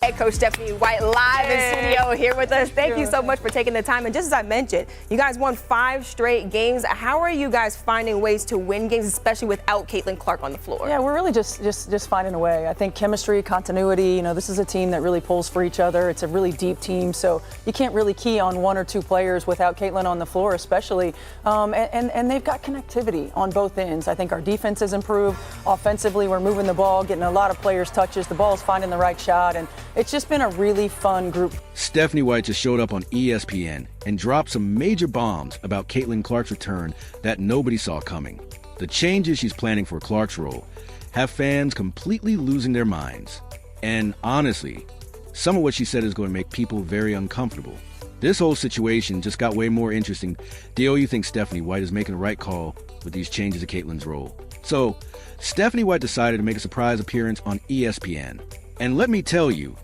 Head coach Stephanie White live in studio here with us. Thank you so much for taking the time. And just as I mentioned, you guys won 5 straight games. How are you guys finding ways to win games, especially without Caitlin Clark on the floor? Yeah, we're really just finding a way. I think chemistry, continuity, this is a team that really pulls for each other. It's a really deep team, so you can't really key on 1 or 2 players without Caitlin on the floor, especially. And they've got connectivity on both ends. I think our defense has improved. Offensively, we're moving the ball, getting a lot of players' touches. The ball's finding the right shot, and it's just been a really fun group. Stephanie White just showed up on ESPN and dropped some major bombs about Caitlin Clark's return that nobody saw coming. The changes she's planning for Clark's role have fans completely losing their minds. And honestly, some of what she said is going to make people very uncomfortable. This whole situation just got way more interesting. Do you think Stephanie White is making the right call with these changes to Caitlin's role? So, Stephanie White decided to make a surprise appearance on ESPN. And let me tell you,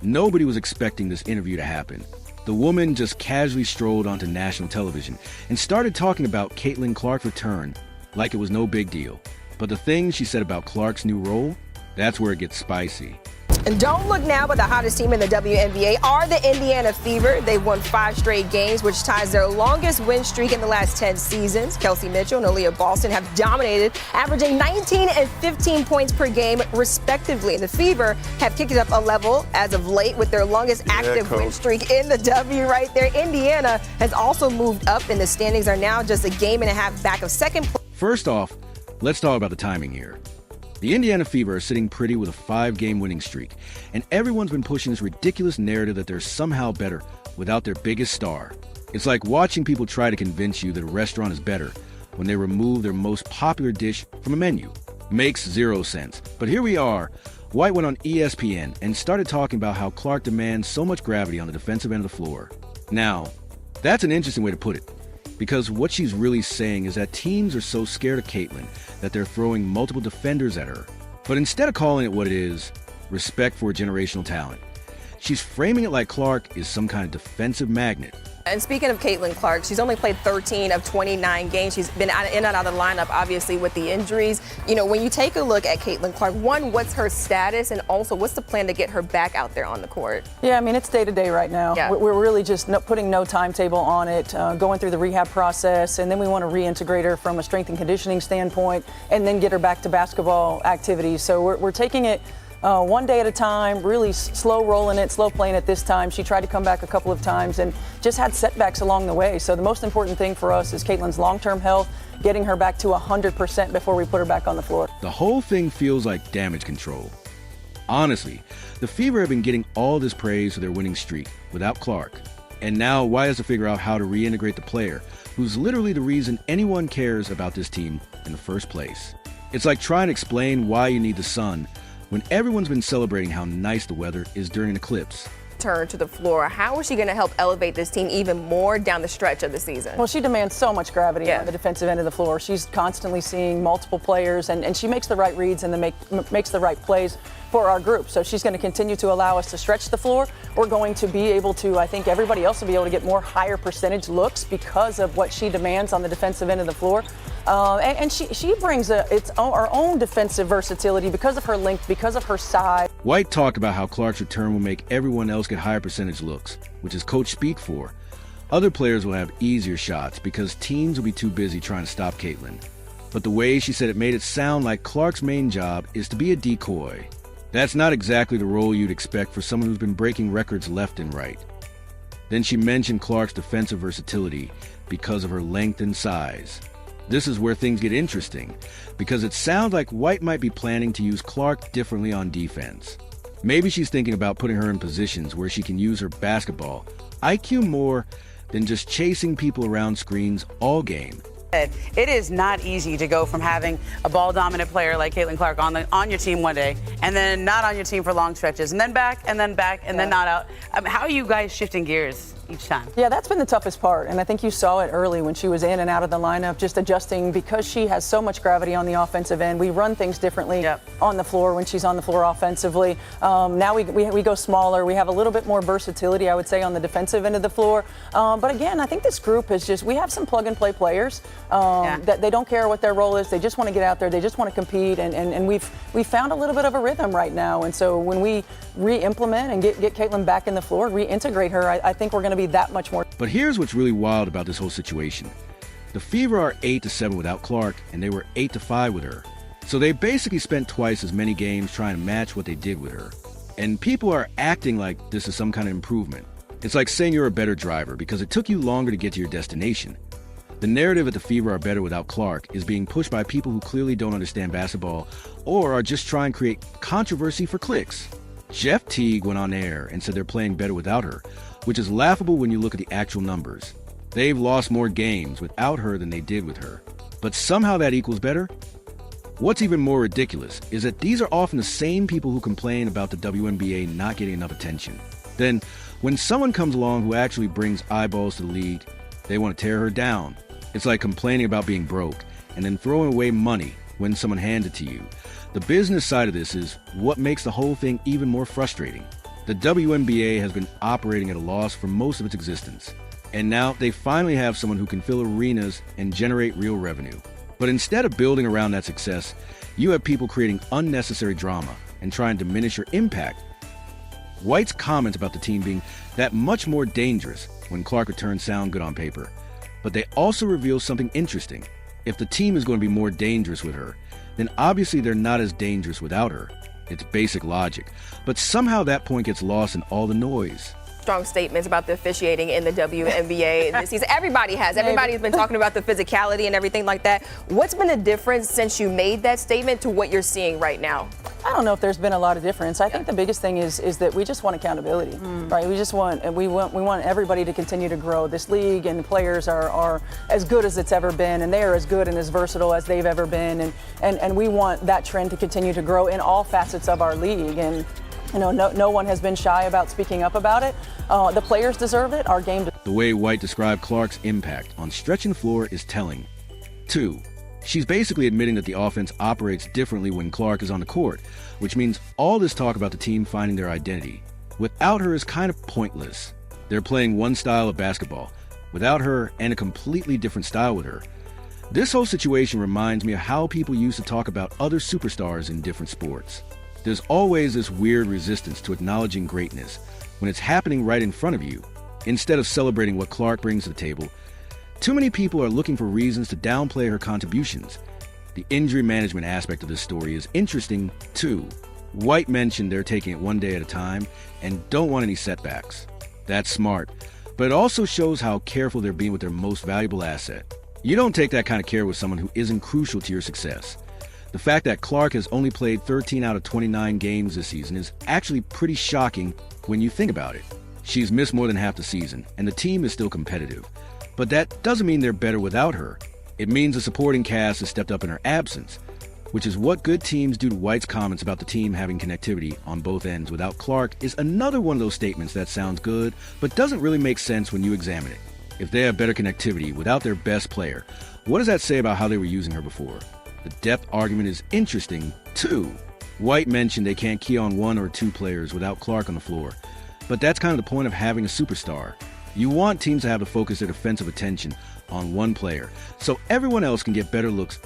nobody was expecting this interview to happen. The woman just casually strolled onto national television and started talking about Caitlin Clark's return like it was no big deal. But the things she said about Clark's new role, that's where it gets spicy. And don't look now, but the hottest team in the WNBA are the Indiana Fever. They've won 5 straight games, which ties their longest win streak in the last 10 seasons. Kelsey Mitchell and Aaliyah Boston have dominated, averaging 19 and 15 points per game, respectively. And the Fever have kicked it up a level as of late with their longest active win streak in the W right there. Indiana has also moved up, and the standings are now just a game and a half back of second place. First off, let's talk about the timing here. The Indiana Fever are sitting pretty with a 5-game winning streak, and everyone's been pushing this ridiculous narrative that they're somehow better without their biggest star. It's like watching people try to convince you that a restaurant is better when they remove their most popular dish from a menu. Makes 0 sense. But here we are. White went on ESPN and started talking about how Clark demands so much gravity on the defensive end of the floor. Now, that's an interesting way to put it, because what she's really saying is that teams are so scared of Caitlin that they're throwing multiple defenders at her. But instead of calling it what it is, respect for generational talent, she's framing it like Clark is some kind of defensive magnet. And speaking of Caitlin Clark, she's only played 13 of 29 games. She's been in and out of the lineup, obviously, with the injuries. When you take a look at Caitlin Clark, one, what's her status? And also, what's the plan to get her back out there on the court? Yeah, it's day-to-day right now. Yeah. We're really just putting no timetable on it, going through the rehab process, and then we want to reintegrate her from a strength and conditioning standpoint, and then get her back to basketball activities. So we're taking it one day at a time, really slow rolling it, slow playing it this time. She tried to come back a couple of times and just had setbacks along the way. So the most important thing for us is Caitlin's long-term health, getting her back to 100% before we put her back on the floor. The whole thing feels like damage control. Honestly, the Fever have been getting all this praise for their winning streak without Clark. And now White has to figure out how to reintegrate the player who's literally the reason anyone cares about this team in the first place. It's like trying to explain why you need the sun when everyone's been celebrating how nice the weather is during an eclipse. Turn to the floor. How is she going to help elevate this team even more down the stretch of the season? Well, she demands so much gravity on the defensive end of the floor. She's constantly seeing multiple players, and she makes the right reads and makes the right plays for our group. So she's going to continue to allow us to stretch the floor. We're going to be able to, I think everybody else will be able to get more higher percentage looks because of what she demands on the defensive end of the floor. And she brings our own defensive versatility because of her length, because of her size. White talked about how Clark's return will make everyone else get higher percentage looks, which is coach speak for. Other players will have easier shots because teams will be too busy trying to stop Caitlin. But the way she said it made it sound like Clark's main job is to be a decoy. That's not exactly the role you'd expect for someone who's been breaking records left and right. Then she mentioned Clark's defensive versatility because of her length and size. This is where things get interesting, because it sounds like White might be planning to use Clark differently on defense. Maybe she's thinking about putting her in positions where she can use her basketball IQ more than just chasing people around screens all game. It is not easy to go from having a ball-dominant player like Caitlin Clark on your team one day, and then not on your team for long stretches, and then back, and then back, and then not out. How are you guys shifting gears? each time. Yeah, that's been the toughest part, and I think you saw it early when she was in and out of the lineup, just adjusting because she has so much gravity on the offensive end. We run things differently on the floor when she's on the floor offensively. Now we go smaller. We have a little bit more versatility, I would say, on the defensive end of the floor. But again, I think this group is just, we have some plug-and-play players that they don't care what their role is. They just want to get out there. They just want to compete, and we've found a little bit of a rhythm right now. And so when we re-implement and get Caitlin back in the floor, reintegrate her, I think we're going to be that much more. But here's what's really wild about this whole situation. The Fever are 8-7 without Clark, and they were 8-5 with her. So they basically spent twice as many games trying to match what they did with her. And people are acting like this is some kind of improvement. It's like saying you're a better driver because it took you longer to get to your destination. The narrative that the Fever are better without Clark is being pushed by people who clearly don't understand basketball or are just trying to create controversy for clicks. Jeff Teague went on air and said they're playing better without her, which is laughable when you look at the actual numbers. They've lost more games without her than they did with her. But somehow that equals better? What's even more ridiculous is that these are often the same people who complain about the WNBA not getting enough attention. Then, when someone comes along who actually brings eyeballs to the league, they want to tear her down. It's like complaining about being broke and then throwing away money when someone hands it to you. The business side of this is what makes the whole thing even more frustrating. The WNBA has been operating at a loss for most of its existence, and now they finally have someone who can fill arenas and generate real revenue. But instead of building around that success, you have people creating unnecessary drama and trying to diminish your impact. White's comments about the team being that much more dangerous when Clark returns sound good on paper, but they also reveal something interesting. If the team is going to be more dangerous with her, then obviously they're not as dangerous without her. It's basic logic. But somehow that point gets lost in all the noise. Strong statements about the officiating in the WNBA this season. Everybody has. Everybody's been talking about the physicality and everything like that. What's been the difference since you made that statement to what you're seeing right now? I don't know if there's been a lot of difference. I think the biggest thing is that we just want accountability, right? We want everybody to continue to grow. This league and the players are as good as it's ever been, and they are as good and as versatile as they've ever been, and we want that trend to continue to grow in all facets of our league. And you know, no one has been shy about speaking up about it. The players deserve it. Our game. The way White described Clark's impact on stretching the floor is telling. 2. She's basically admitting that the offense operates differently when Clark is on the court, which means all this talk about the team finding their identity without her is kind of pointless. They're playing one style of basketball without her and a completely different style with her. This whole situation reminds me of how people used to talk about other superstars in different sports. There's always this weird resistance to acknowledging greatness when it's happening right in front of you. Instead of celebrating what Clark brings to the table, too many people are looking for reasons to downplay her contributions. The injury management aspect of this story is interesting, too. White mentioned they're taking it one day at a time and don't want any setbacks. That's smart, but it also shows how careful they're being with their most valuable asset. You don't take that kind of care with someone who isn't crucial to your success. The fact that Clark has only played 13 out of 29 games this season is actually pretty shocking when you think about it. She's missed more than half the season, and the team is still competitive. But that doesn't mean they're better without her. It means the supporting cast has stepped up in her absence, which is what good teams do to White's comments about the team having connectivity on both ends without Clark is another one of those statements that sounds good, but doesn't really make sense when you examine it. If they have better connectivity without their best player, what does that say about how they were using her before? The depth argument is interesting, too. White mentioned they can't key on one or two players without Clark on the floor, but that's kind of the point of having a superstar. You want teams to have to focus their defensive attention on one player, so everyone else can get better looks.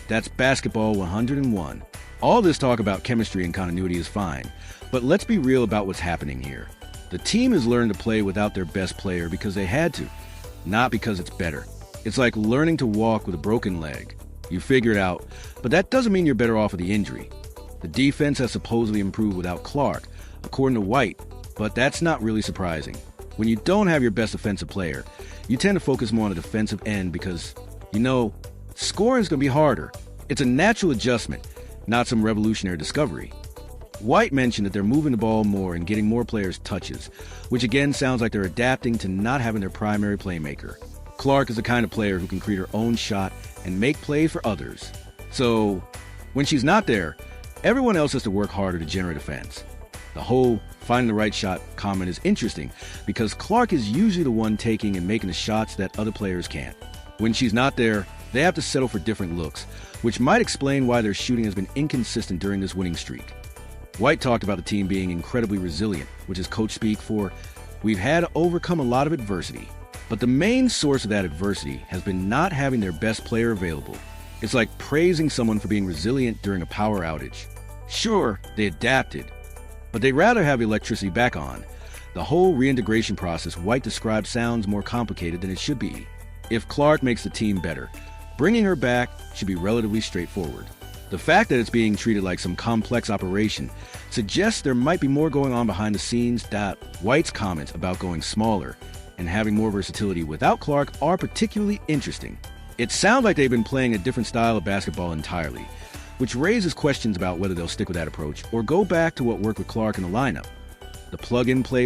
That's basketball 101. All this talk about chemistry and continuity is fine, but let's be real about what's happening here. The team has learned to play without their best player because they had to, not because it's better. It's like learning to walk with a broken leg. You figure it out, but that doesn't mean you're better off with the injury. The defense has supposedly improved without Clark, according to White, but that's not really surprising. When you don't have your best offensive player, you tend to focus more on the defensive end because, scoring is going to be harder. It's a natural adjustment, not some revolutionary discovery. White mentioned that they're moving the ball more and getting more players touches, which again sounds like they're adapting to not having their primary playmaker. Clark is the kind of player who can create her own shot and make plays for others. So, when she's not there, everyone else has to work harder to generate offense. The whole finding the right shot comment is interesting because Clark is usually the one taking and making the shots that other players can't. When she's not there, they have to settle for different looks, which might explain why their shooting has been inconsistent during this winning streak. White talked about the team being incredibly resilient, which is coach speak for, "We've had to overcome a lot of adversity." But the main source of that adversity has been not having their best player available. It's like praising someone for being resilient during a power outage. Sure, they adapted, but they'd rather have electricity back on. The whole reintegration process White described sounds more complicated than it should be. If Clark makes the team better, bringing her back should be relatively straightforward. The fact that it's being treated like some complex operation suggests there might be more going on behind the scenes. That White's comments about going smaller and having more versatility without Clark are particularly interesting. It sounds like they've been playing a different style of basketball entirely, which raises questions about whether they'll stick with that approach or go back to what worked with Clark in the lineup. The plug-and-play